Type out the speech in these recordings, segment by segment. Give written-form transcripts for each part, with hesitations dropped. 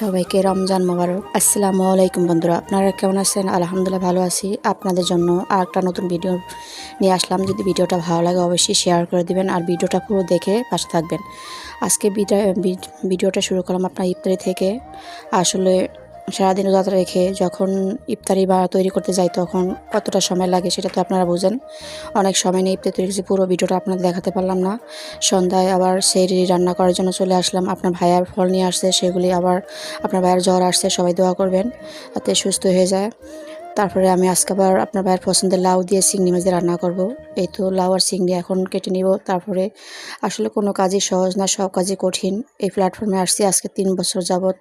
সবাইকে রমজান মোবারক। আসসালামু আলাইকুম বন্ধুরা, আপনারা কেমন আছেন? আলহামদুলিল্লাহ ভালো আছি। আপনাদের জন্য আর একটা নতুন ভিডিও নিয়ে আসলাম। যদি ভিডিওটা ভালো লাগে অবশ্যই শেয়ার করে দিবেন আর ভিডিওটা পুরো দেখে পাশে থাকবেন। আজকে ভিডিওটা শুরু করলাম আপনার ইফতারি থেকে। আসলে সারাদিন রোজা রেখে যখন ইফতারি বা তৈরি করতে যাই তখন কতটা সময় লাগে সেটা তো আপনারা বুঝেন। অনেক সময় নিয়ে ইফতারি তৈরি করেছি, পুরো ভিডিওটা আপনাদের দেখাতে পারলাম না। সন্ধ্যায় আবার সেহরি রান্না করার জন্য চলে আসলাম। আপনার ভাইয়ার ফল নিয়ে আসছে, সেগুলি আবার আপনার ভাইয়ের জ্বর আসছে, সবাই দোয়া করবেন যাতে সুস্থ হয়ে যায়। তারপরে আমি আজকে আবার আপনার ভাইয়ের পছন্দের লাউ দিয়ে চিংড়ি মাছ দিয়ে রান্না করব। এই তো লাউ আর চিংড়ি এখন কেটে নিব। তারপরে আসলে কোনো কাজই সহজ না, সব কাজই কঠিন। এই প্ল্যাটফর্মে আসছি আজকে 3 বছর যাবৎ।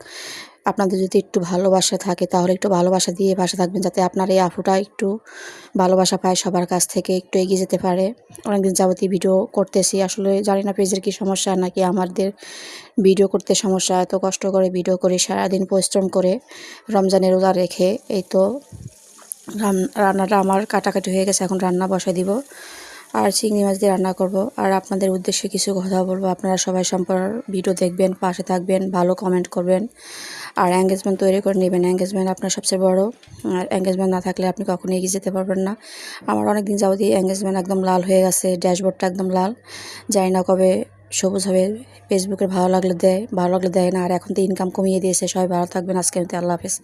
আপনাদের যদি একটু ভালোবাসা থাকে তাহলে একটু ভালোবাসা দিয়ে পাশে থাকবেন, যাতে আপনার এই আপুটা একটু ভালোবাসা পায় সবার কাছ থেকে, একটু এগিয়ে যেতে পারে। অনেকদিন যাবতীয় ভিডিও করতেছি, আসলে জানি না পেজের কি সমস্যা নাকি আমাদের ভিডিও করতে সমস্যা। এত কষ্ট করে ভিডিও করি, সারাদিন পরিশ্রম করে রমজানের রোজা রেখে। এই তো রান্নাটা আমার কাটাকাটি হয়ে গেছে, এখন রান্না বসাই দিব আর চিংড়ি মাছ দিয়ে রান্না করব। আর আপনাদের উদ্দেশ্যে কিছু কথা বলবো। আপনারা সবাই সম্পর্ক ভিডিও দেখবেন, পাশে থাকবেন, ভালো কমেন্ট করবেন আর এঙ্গেজমেন্ট তৈরি করে নেবেন। এঙ্গেজমেন্ট আপনার সবচেয়ে বড়, আর এঙ্গেজমেন্ট না থাকলে আপনি কখনো এগিয়ে যেতে পারবেন না। আমার অনেক দিন যাবত এঙ্গেজমেন্ট একদম লাল হয়ে গেছে, ড্যাশবোর্ডটা একদম লাল, জানি না কবে সবুজ হবে। ফেসবুকে ভালো লাগলে দেয়, ভালো লাগলে দেয় না। আর এখন তো ইনকাম কমিয়ে দিয়েছে। সবাই ভালো থাকবেন। আজকে আল্লাহ হাফেজ।